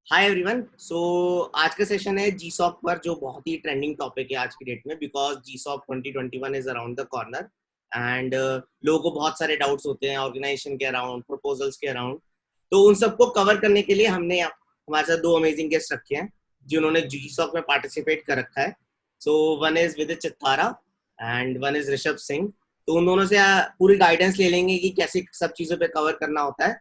Hi everyone. सो आज का session है जीसॉप पर, जो बहुत ही ट्रेंडिंग टॉपिक है आज की डेट में, बिकॉज जीसॉप 2021 is around the corner and लोगों को बहुत सारे डाउट्स होते हैं ऑर्गेनाइजेशन के अराउंड, प्रपोजल्स के अराउंड। तो उन सबको कवर करने के लिए हमने हमारे साथ दो अमेजिंग गेस्ट रखे हैं जिन्होंने जीसॉप में पार्टिसिपेट कर रखा है। सो one is Vidit Chittara and one is Rishabh Singh. तो उन दोनों से पूरी गाइडेंस ले लेंगे कि कैसे सब चीज़ों पे कवर करना होता है।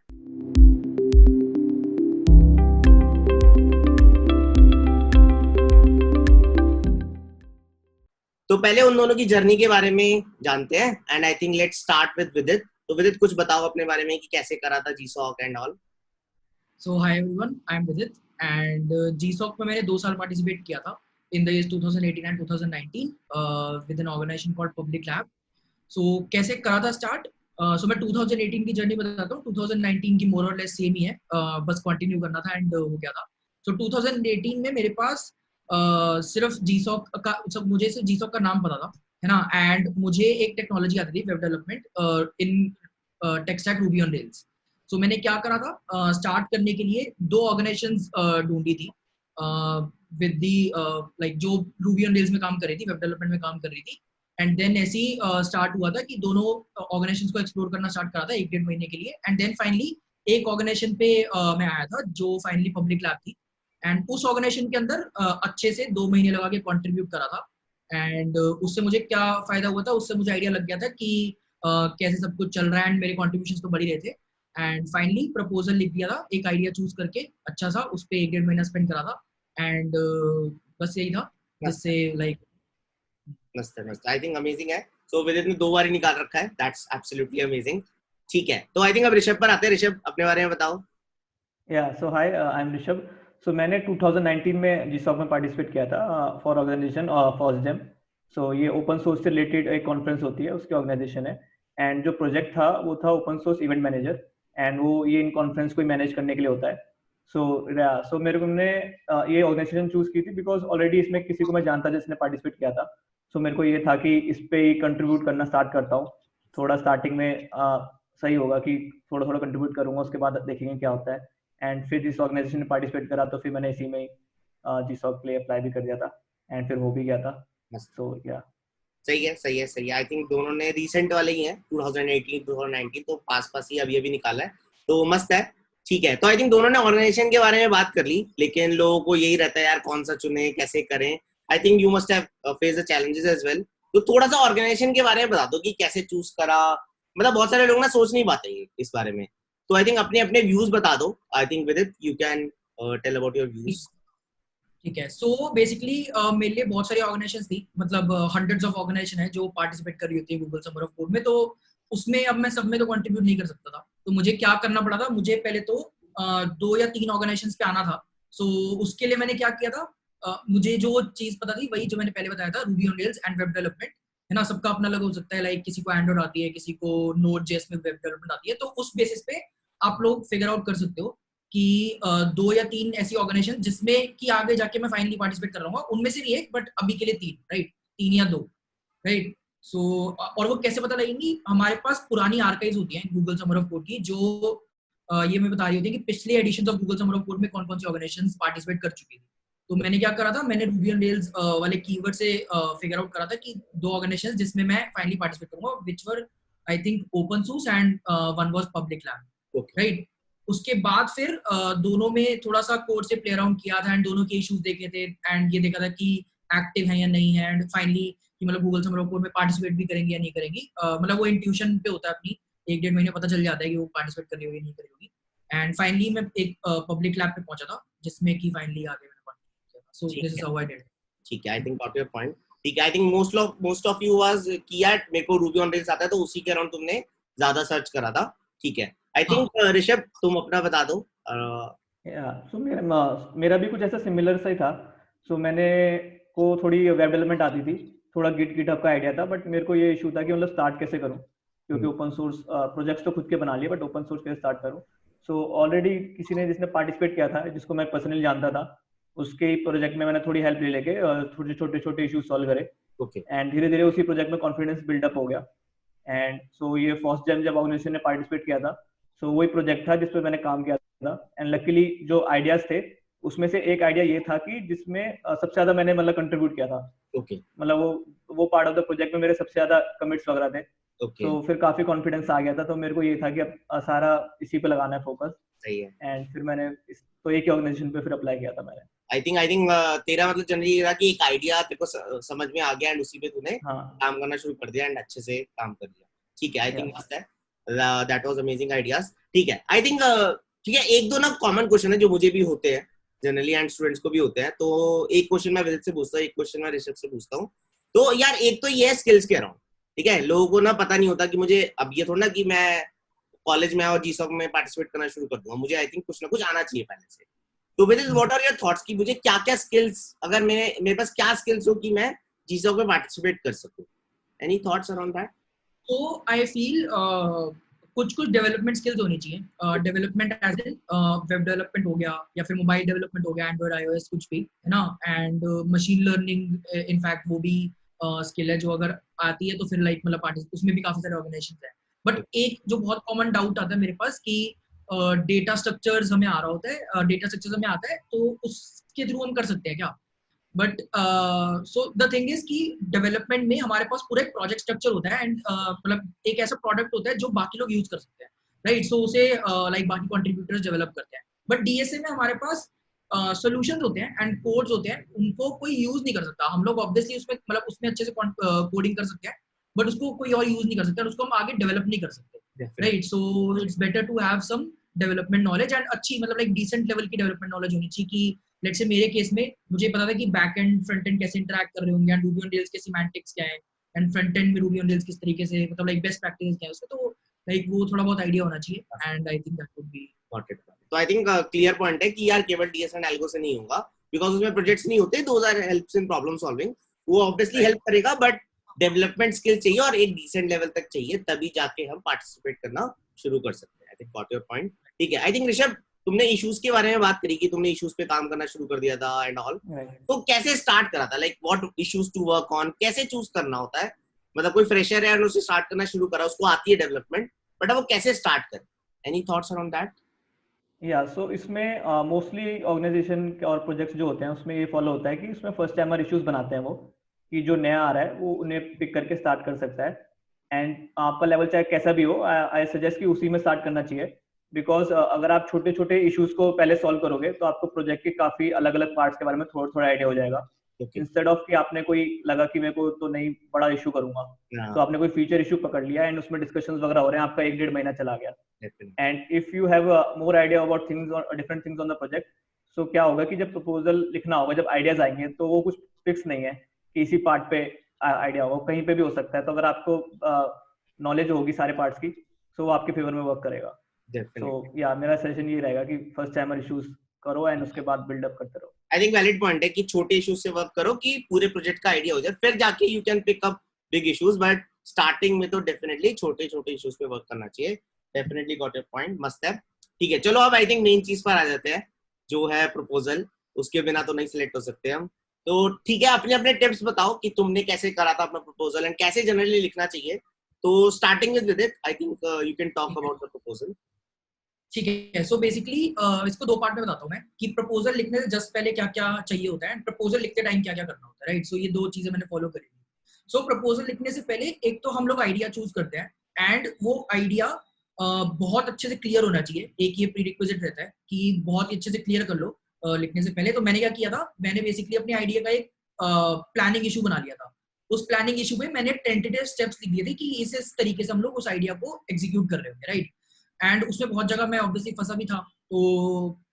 तो पहले उन दोनों की जर्नी के बारे में जानते हैं and I think let's start with विदित। तो विदित, कुछ बताओ अपने बारे में कि कैसे करा था GSoC and all. So hi everyone, I am Vidit and GSOC में मैंने 2 साल पार्टिसिपेट किया था in the years 2018 and 2019 with an organization called Public Lab. So कैसे करा था स्टार्ट? So मैं 2018 की जर्नी बताता हूँ। 2019 की मोर और लेस सेम ही है, बस कंटिन्यू करना था एंड हो गया था। So 2018 में मेरे पास सिर्फ GSOC का मुझे सिर्फ GSOC का नाम पता था, है ना। एंड मुझे एक टेक्नोलॉजी आती थी, web development in tech stack Ruby on Rails. So मैंने क्या करा था, स्टार्ट करने के लिए 2 ऑर्गेनाइजेशंस ढूंढी थी विद दी लाइक जो रूबी ऑन रेल्स में काम कर रही थी, वेब डेवलपमेंट में काम कर रही थी। एंड देन ऐसे ही स्टार्ट हुआ था कि दोनों ऑर्गेनाइजेशंस को एक्सप्लोर करना स्टार्ट करा था 1-1.5 महीने के लिए। एंड देन फाइनली एक ऑर्गेनाइजेशन पे मैं आया था जो फाइनली पब्लिक लैब थी। एंड उस ऑर्गेनाइजेशन के अंदर अच्छे से 2 महीने लगा के कंट्रीब्यूट करा था। एंड उससे मुझे क्या फायदा हुआ था, उससे मुझे आइडिया लग गया था कि कैसे सब कुछ चल रहा है एंड मेरे कॉन्ट्रीब्यूशन तो बढ़ ही रहे थे। एंड फाइनली प्रपोजल लिख दिया था, एक आइडिया चूज करके अच्छा सा, उस पर 1-1.5 महीना स्पेंड करा था। एंड बस यही था मस्त जिससे लाइक मस्त है, मस्त। आई थिंक अमेजिंग है। सो विदित ने 2 बार ही निकाल रखा है, दैट्स एब्सोल्युटली अमेजिंग। ठीक है, तो आई थिंक अब ऋषभ पर आते हैं। ऋषभ, अपने बारे में बताओ। सो हाय, आई एम ऋषभ। सो मैंने 2019 में जीसॉक में पार्टिसिपेट किया था फॉर ऑर्गेनाइजेशन फॉसजेम। सो ये ओपन सोर्स से रिलेटेड एक कॉन्फ्रेंस होती है, उसकी ऑर्गेनाइजेशन है। एंड जो प्रोजेक्ट था वो था open source event manager, and वो ये इन कॉन्फ्रेंस को मैनेज करने के लिए होता है। सो मेरे को ने ये ऑर्गेनाइजेशन चूज की थी बिकॉज ऑलरेडी इसमें किसी को मैं जानता जिसने पार्टिसिपेट किया था। सो मेरे को ये था कि इस पे ही कंट्रीब्यूट करना स्टार्ट करता हूँ। थोड़ा स्टार्टिंग में सही होगा कि थोड़ा थोड़ा कंट्रीब्यूट करूंगा, उसके बाद देखेंगे क्या होता है। एंड फिर जिस ऑर्गेनाइजेशन ने पार्टिसिपेट करा तो फिर मैंने इसी में जीसॉक के लिए अप्लाई भी कर दिया था एंड फिर हो भी गया था। मस्त। सो या सही है, सही है, सही है। आई थिंक दोनों ने रिसेंट वाले ही हैं, 2018 2019, तो पास पास ही अभी अभी निकाला है। तो मस्त है। ठीक है, तो आई थिंक दोनों ने ऑर्गेनाइजेशन के बारे में बात कर ली, लेकिन लोगों को यही रहता है यार, कौन सा चुने, कैसे करें। I think you must have face the challenges as well. तो थोड़ा सा ऑर्गेनाइजेशन के बारे में बता दो कि कैसे चूज करा। मतलब बहुत सारे लोग ना सोच नहीं पाते हैं इस बारे में। तो आई थिंक अपने अपने व्यूज बता दो। I think with it you can tell about your views. ठीक है। सो बेसिकली मेरे लिए बहुत सारी ऑर्गेनाइजेशंस थी, मतलब हंड्रेड्स ऑफ ऑर्गेनाइजेशन है जो पार्टिसिपेट कर रही होती है गूगल समर ऑफ कोड में। तो उसमें अब मैं सब में तो कंट्रीब्यूट नहीं कर सकता था, तो मुझे क्या करना पड़ा था, मुझे पहले तो 2 या 3 ऑर्गेनाइजेशंस पे आना था। सो उसके लिए मैंने क्या किया था, मुझे जो चीज पता थी वही जो मैंने पहले बताया था, Ruby on rails and web development, है ना। सबका अपना अलग हो सकता है, लाइक किसी को एंड्रॉइड आती है, किसी को नोड जेएस में वेब डेवलपमेंट आती है। तो उस बेसिस पे आप लोग फिगर आउट कर सकते हो कि 2 या 3 ऐसी ऑर्गेनाइजेशन जिसमें कि आगे जाके मैं फाइनली पार्टिसिपेट कर रहा हूँ, उनमें से भी एक, बट अभी के लिए 3, राइट, 3 या 2, राइट। सो और वो कैसे पता लगेंगी, हमारे पास पुरानी आर्काइव्स होती हैं गूगल समर ऑफ कोड की, जो ये मैं बता रही होती है कि पिछले edition of Google Summer of Code में कौन कौन सी ऑर्गेनाइजेशन पार्टिसिपेट कर चुकी थी। तो मैंने क्या करा था, मैंने रूबी ऑन रेल्स वाले कीवर्ड से फिगर आउट करा था कि 2 ऑर्गेनाइजेशन जिसमें मैं फाइनली पार्टिसिपेट करूंगा, which were I think open source and one was public lab, okay. Right. उसके बाद फिर दोनों में थोड़ा सा कोड से प्ले अराउंड किया था एंड दोनों के इश्यूज देखे थे एंड ये देखा था कि एक्टिव है या नहीं है। एंड फाइनली कि मतलब गूगल समर ऑफ कोड में पार्टिसिपेट भी करेंगी या नहीं करेंगी, मतलब वो इंट्यूशन पे होता है अपनी, 1-1.5 महीने पता चल जाता है कि वो पार्टिसिपेट कर रही होगी नहीं करी होगी। एंड फाइनली मैं एक पब्लिक लैब पे पहुंचा था जिसमें कि फाइनली आगे मैंने पार्टिसिपेट किया था। सो ठीक दिस इज है, हाउ आई डिड। ठीक है। I think got your point. ठीक है, I think most of you was कि यार मेरे को रूबी ऑन रेल्स आता है, तो उसी के अराउंड तुमने ज्यादा सर्च करा था। ठीक है। आई हाँ, थिंक ऋषभ, तुम अपना बता दो। सो मेरा भी कुछ ऐसा सिमिलर सा ही था। सो मैंने को थोड़ी वेब डेवलपमेंट आती थी, थोड़ा गिटहब का आइडिया था, बट मेरे को ये इशू था कि मतलब स्टार्ट कैसे करूं, क्योंकि ओपन सोर्स प्रोजेक्ट्स तो खुद के बना लिए, बट ओपन सोर्स कैसे स्टार्ट करूं। सो ऑलरेडी किसी ने जिसने पार्टिसिपेट किया था, जिसको मैं पर्सनली जानता था, उसके ही प्रोजेक्ट में मैंने थोड़ी हेल्प ले लेके छोटे छोटे छोटे इशूज सॉल्व करे। ओके। एंड धीरे धीरे उसी प्रोजेक्ट में कॉन्फिडेंस बिल्डअप हो गया। एंड सो ये फर्स्ट जन जब ऑर्गेनाइजेशन ने पार्टिसिपेट किया था, सो वही प्रोजेक्ट था जिस पे मैंने काम किया था। एंड लकीली जो आइडियाज थे उसमें से एक आइडिया ये था कि जिसमें सबसे ज्यादा मैंने मतलब कंट्रीब्यूट किया था। ओके मतलब वो पार्ट ऑफ द प्रोजेक्ट में मेरे सबसे ज्यादा कमिट्स वगैरह थे। ओके, तो फिर काफी कॉन्फिडेंस आ गया था, तो मेरे को ये था कि अब सारा इसी पे लगाना है फोकस। सही है। एंड फिर मैंने तो एक ही ऑर्गेनाइजेशन पे फिर अप्लाई किया था मैंने। आई थिंक तेरा मतलब जनरली ये था कि एक आइडिया तेरे को समझ में आ गया एंड उसी पे तूने हाँ काम करना शुरू कर दिया एंड अच्छे से काम कर लिया। ठीक है, आई या थिंक मस्त है, दैट वाज अमेजिंग आइडियाज। ठीक है, आई थिंक ठीक है, एक दो ना कॉमन क्वेश्चन है जो मुझे भी होते हैं जनरली एंड स्टूडेंट्स को भी होते हैं। तो एक क्वेश्चन मैं विदित से पूछता हूँ, एक क्वेश्चन मैं ऋषभ से पूछता हूँ। तो यार एक तो ये स्किल्स कह रहा हूँ, ठीक है, लोगों को ना पता नहीं होता कि मुझे अब ये थोड़ा ना कि मैं कॉलेज में और जीसॉक में पार्टिसिपेट करना शुरू कर दूंगा, मुझे आई थिंक कुछ ना कुछ आना चाहिए पहले से। तो with what are your thoughts कि मुझे क्या क्या स्किल्स, अगर मेरे पास क्या स्किल्स हो कि मैं जीसॉक में पार्टिसिपेट कर सकूं? Any thoughts around that? तो आई फील कुछ कुछ डेवलपमेंट स्किल्स होनी चाहिए। Development as in web development हो गया या फिर मोबाइल डेवलपमेंट हो गया, एंड्रॉइड आईओएस कुछ भी, है ना। एंड मशीन लर्निंग इनफैक्ट वो भी स्किल है जो अगर आती है तो फिर लाइक मतलब पार्टिसिपेट उसमें भी काफी सारे ऑर्गेनाइजेशन है। बट एक जो बहुत कॉमन डाउट आता है मेरे पास कि डेटा स्ट्रक्चर्स हमें आ रहा होता है, डेटा स्ट्रक्चर्स हमें आता है तो उसके थ्रू हम कर सकते हैं क्या। But so the thing is कि डेवलपमेंट में हमारे पास पूरा एक प्रोजेक्ट स्ट्रक्चर होता है एंड मतलब एक ऐसा प्रोडक्ट होता है जो बाकी लोग यूज कर सकते हैं, राइट। सो उसे लाइक बाकी कंट्रीब्यूटर्स डेवलप करते हैं। बट डीएसए में हमारे पास सोल्यूशंस होते हैं एंड कोड्स होते हैं, उनको कोई यूज नहीं कर सकता। हम लोग ऑब्वियसली उसमें मतलब उसमें अच्छे से कोडिंग कर सकते हैं, बट उसको कोई और यूज नहीं कर सकता, उसको हम आगे डेवलप नहीं कर सकते, right. So it's better to have some development knowledge and अच्छी मतलब एक डिसेंट लेवल की डेवलपमेंट नॉलेज होनी चाहिए कि लेट्स से मेरे केस में मुझे पता था कि बैक एंड फ्रंट एंड कैसे इंटरैक्ट कर रहे होंगे एंड रूबी ऑन रेल्स के सिमेंटिक्स क्या है एंड फ्रंट एंड में रूबी ऑन रेल्स किस तरीके से मतलब लाइक बेस्ट प्रैक्टिस क्या है उसमें। तो लाइक वो थोड़ा बहुत आइडिया होना चाहिए and I think that would be got it. तो आई थिंक क्लियर पॉइंट है कि यार केवल डीएस एंड एल्गो से नहीं होगा, बिकॉज उसमें प्रोजेक्ट्स नहीं होते, those are helps in problem solving. वो ऑब्वियसली हेल्प करेगा, बट डेवलपमेंट स्किल चाहिए और एक डिसेंट लेवल तक चाहिए, तभी जाके हम पार्टिसिपेट करना शुरू कर सकते हैं। I think got your point. ठीक है, आई थिंक ऋषभ तुमने इश्यूज के बारे में बात करी कि तुमने इश्यूज पे काम करना शुरू कर दिया था एंड ऑल। तो कैसे स्टार्ट करा था, like what issues to work on, कैसे चूज करना होता है? मतलब कोई फ्रेशर है और उसे स्टार्ट करना शुरू करा, उसको आती है डेवलपमेंट, बट अब वो कैसे स्टार्ट करे? Any thoughts around that? या सो इसमें मोस्टली ऑर्गेनाइजेशन और प्रोजेक्ट्स जो होते हैं उसमें ये फॉलो होता है कि उसमें फर्स्ट टाइमर इश्यूज बनाते हैं वो, कि जो नया आ रहा है वो उन्हें पिक करके स्टार्ट कर सकता है। एंड आपका लेवल चाहे कैसा भी हो, आई सजेस्ट कि उसी में स्टार्ट करना चाहिए। बिकॉज अगर आप छोटे छोटे इश्यूज को पहले सॉल्व करोगे तो आपको प्रोजेक्ट के काफी अलग अलग पार्ट्स के बारे में थोड़ा थोड़ा आइडिया हो जाएगा। इंस्टेड ऑफ कि आपने कोई लगा कि मेरे को तो नहीं बड़ा इशू करूंगा, तो आपने कोई फीचर इशू पकड़ लिया एंड उसमें डिस्कशंस वगैरह हो रहे हैं, आपका 1-1.5 महीना चला गया। And if you have more idea about things और different things on the project, so क्या होगा कि जब प्रपोजल लिखना होगा, जब आइडियाज आएंगे, तो वो कुछ फिक्स नहीं है कि इसी पार्ट पे आइडिया होगा, कहीं पे भी हो सकता है। तो अगर आपको नॉलेज होगी सारे पार्ट्स की, सो वो आपके फेवर में वर्क करेगा। सो या मेरा सजेशन ये रहेगा कि फर्स्ट टाइमर इश्यूज करो एंड उसके बाद बिल्डअप करते रहो। आई थिंक वैलिड पॉइंट है कि छोटे इश्यूज से वर्क करो कि पूरे प्रोजेक्ट का आइडिया हो जाए, फिर जाके you can pick up big issues, but starting में तो डेफिनेटली छोटे छोटे इश्यूज पे वर्क करना चाहिए। डेफिनेटली गॉट योर पॉइंट, मस्त है। ठीक है, चलो अब आई थिंक मेन चीज पर आ जाते हैं जो है प्रपोजल। उसके बिना तो नहीं सिलेक्ट हो सकते हम। तो ठीक है, अपने अपने टिप्स बताओ कि तुमने कैसे करा था अपना प्रपोजल एंड कैसे जनरली लिखना चाहिए। तो स्टार्टिंग विद विदित, आई think you can talk about the proposal. ठीक है। सो बेसिकली इसको दो पार्ट में बताता हूँ मैं कि प्रपोजल लिखने से जस्ट पहले क्या क्या चाहिए होता है, प्रपोजल लिखते टाइम क्या क्या करना होता है, राइट। सो ये दो चीजें मैंने फॉलो करी थी। सो प्रपोजल लिखने से पहले एक तो हम लोग आइडिया चूज करते हैं एंड वो आइडिया बहुत अच्छे से क्लियर होना चाहिए। एक ये प्रीरिक्विजिट रहता है कि बहुत ही अच्छे से क्लियर कर लो लिखने से पहले। तो मैंने क्या किया था, मैंने बेसिकली अपने आइडिया का एक प्लानिंग इशू बना लिया था। उस प्लानिंग इशू में मैंने टेंटेटिव स्टेप्स लिख दिए थे कि इस तरीके से हम लोग उस आइडिया को एग्जीक्यूट कर रहे होंगे, राइट। एंड उसमें बहुत जगह मैं ऑब्वियसली फंसा भी था। तो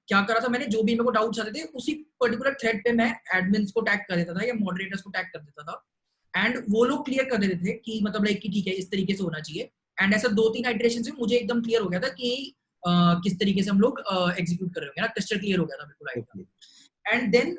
क्या करा था मैंने, जो भी मेरे को डाउट्स आते थे उसी पर्टिकुलर थ्रेड पे मैं एडमिन्स को टैग कर देता था या मॉडरेटर्स को टैग कर देता था एंड वो लोग क्लियर कर देते थे कि मतलब लाइक कि ठीक है इस तरीके से होना चाहिए। एंड ऐसा 2-3 आइटरेशन से मुझे एकदम क्लियर हो गया था कि किस तरीके से हम लोग एग्जीक्यूट कर रहे होंगे ना, क्रिस्टल क्लियर हो गया था बिल्कुल आइडिया। एंड देन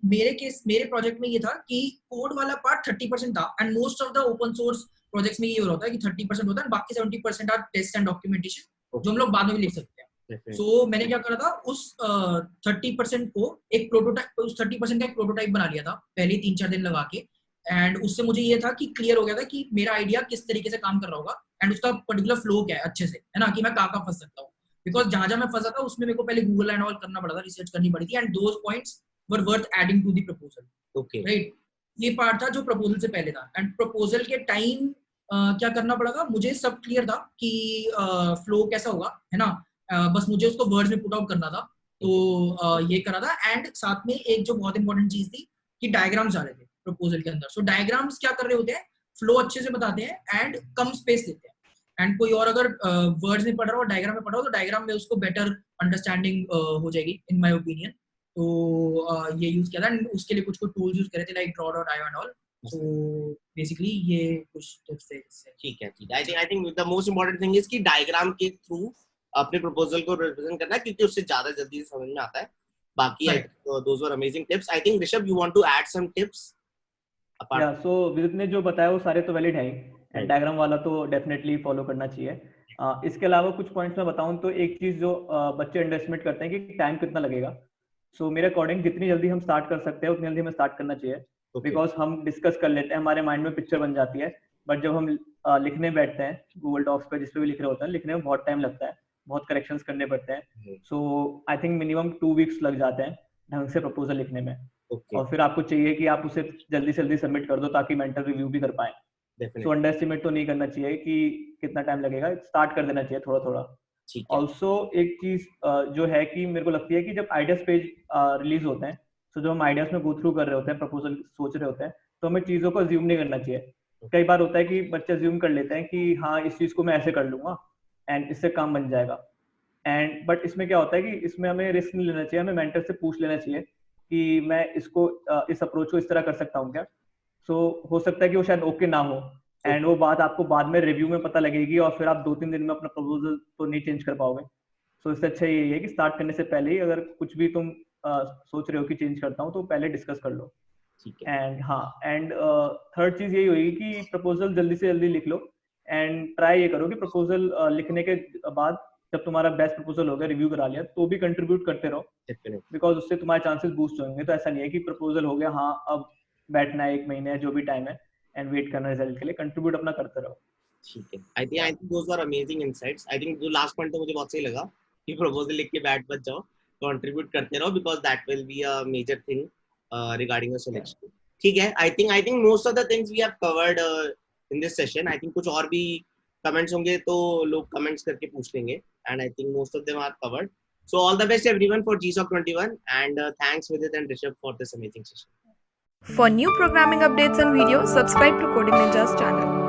मेरे प्रोजेक्ट में ये था कि कोड वाला पार्ट 30% था and most of the open source projects में ये हो रहा है कि 30% होता है, बाकी 70% आर टेस्ट एंड डॉक्यूमेंटेशन जो हम लोग बाद में भी लिख सकते हैं। सो मैंने क्या करा था, उस 30% को एक प्रोटोटाइप, उस 30% का एक प्रोटोटाइप बना लिया था पहले 3-4 दिन लगा के। एंड उससे मुझे ये था कि क्लियर हो गया था कि मेरा आइडिया किस तरीके से काम कर रहा होगा एंड उसका पर्टिकुलर फ्लो क्या है अच्छे से, है ना, कि मैं कहाँ फंस सकता हूँ। बिकॉज जहां मैं फंसा था उसमें मेरे को पहले गूगल एंड ऑल करना पड़ा था, रिसर्च करनी पड़ी थी, and those points were worth adding to the proposal. Okay right, ये पार्ट था जो प्रपोजल से पहले था. एंड प्रपोजल के टाइम क्या करना पड़ेगा, मुझे सब क्लियर था कि फ्लो कैसा होगा, है ना. बस मुझे उसको वर्ड्स में पुट आउट करना था. तो ये करा था. एंड साथ में एक जो बहुत इंपॉर्टेंट चीज थी कि डायग्राम्स आ रहे थे प्रपोजल के अंदर. सो डायग्राम्स क्या कर रहे होते हैं, फ्लो अच्छे से बताते हैं एंड कम स्पेस देते हैं. एंड कोई और अगर वर्ड्स में पढ़ रहा हो, डायग्राम में पढ़ रहा हो, तो डायग्राम में उसको बेटर अंडरस्टैंडिंग हो जाएगी इन माय ओपिनियन. तो ये यूज किया था. उसके लिए कुछ टूल्स यूज करे थे like draw dot IO and all. So basically ये कुछ टिप्स थे इससे. ठीक है. I think the most important thing is कि डायग्राम के थ्रू अपने प्रपोजल को रिप्रेजेंट करना, क्योंकि उससे ज्यादा जल्दी समझ में आता है. बाकी those were amazing tips. I think Rishabh, you want to add some tips apart? या सो विदित ने जो बताया वो सारे तो वैलिड है, एंड डायग्राम वाला तो डेफिनेटली फॉलो करना चाहिए. इसके अलावा कुछ पॉइंट्स मैं बताऊं तो एक चीज जो बच्चे अंडरएस्टिमेट करते हैं कि टाइम कितना लगेगा. सो मेरे अकॉर्डिंग जितनी जल्दी हम स्टार्ट कर सकते हैं उतनी जल्दी हमें स्टार्ट करना चाहिए. बिकॉज हम डिस्कस कर लेते हैं, हमारे माइंड में पिक्चर बन जाती है, बट जब हम लिखने बैठते हैं गूगल डॉक्स पे, जिस पे भी लिख रहे होते हैं, लिखने में बहुत टाइम लगता है, बहुत करेक्शंस करने पड़ते हैं. सो आई थिंक मिनिमम 2 वीक्स लग जाते हैं ढंग से प्रपोजल लिखने में. और फिर आपको चाहिए कि आप उसे जल्दी से जल्दी सबमिट कर दो ताकि मेंटर रिव्यू भी कर पाए. सो अंडर एस्टिमेट तो नहीं करना चाहिए कि कितना टाइम लगेगा, स्टार्ट कर देना चाहिए थोड़ा थोड़ा. ऑल्सो एक चीज जो है कि मेरे को लगती है कि जब आइडियाज पेज रिलीज होते हैं, तो जब हम आइडियाज में गो थ्रू कर रहे होते हैं, प्रपोजल सोच रहे होते हैं, तो हमें चीजों को अज्यूम नहीं करना चाहिए. कई बार होता है कि बच्चे अज्यूम कर लेते हैं कि हाँ इस चीज को मैं ऐसे कर लूंगा एंड इससे काम बन जाएगा. एंड बट इसमें क्या होता है कि इसमें हमें रिस्क नहीं लेना चाहिए, हमें मेंटर से पूछ लेना चाहिए कि मैं इसको इस अप्रोच को इस तरह कर सकता हूँ क्या. सो हो सकता है कि वो शायद ओके ना हो, एंड वो बात आपको बाद में रिव्यू में पता लगेगी और फिर आप 2-3 दिन में अपना प्रपोजल तो नहीं चेंज कर पाओगे. सो इससे अच्छा यही है कि स्टार्ट करने से पहले ही अगर कुछ भी तुम सोच रहे हो कि चेंज करता हूँ तो पहले डिस्कस कर लो. एंड हाँ, एंड थर्ड चीज यही होगी कि प्रपोजल जल्दी से जल्दी लिख लो. एंड ट्राई ये करो कि प्रपोजल लिखने के बाद जब तुम्हारा बेस्ट प्रपोजल हो गया, रिव्यू करा लिया, तो भी कंट्रीब्यूट करते रहो, बिकॉज उससे तुम्हारे चांसेस बूस्ट होंगे. तो ऐसा नहीं है कि प्रपोजल हो गया, हाँ अब बैठना है 1 महीने जो भी टाइम है एंड वेट करना रिजल्ट के लिए. कंट्रीब्यूट अपना करते रहो. ठीक है. I think those were amazing insights. I think जो लास्ट पॉइंट तो मुझे बहुत सही लगा कि प्रपोजल लिख के बैठ मत जाओ, कंट्रीब्यूट करते रहो, because that will be a major thing regarding the selection. ठीक है. I think most of the things we have covered in this session. I think कुछ और भी कमेंट्स होंगे तो लोग कमेंट्स करके पूछ लेंगे, and I think most of them are covered. So all the best everyone for GSOC 21, and thanks Vidit and Rishabh for this amazing session. For new programming updates and videos, subscribe to Coding Ninjas channel.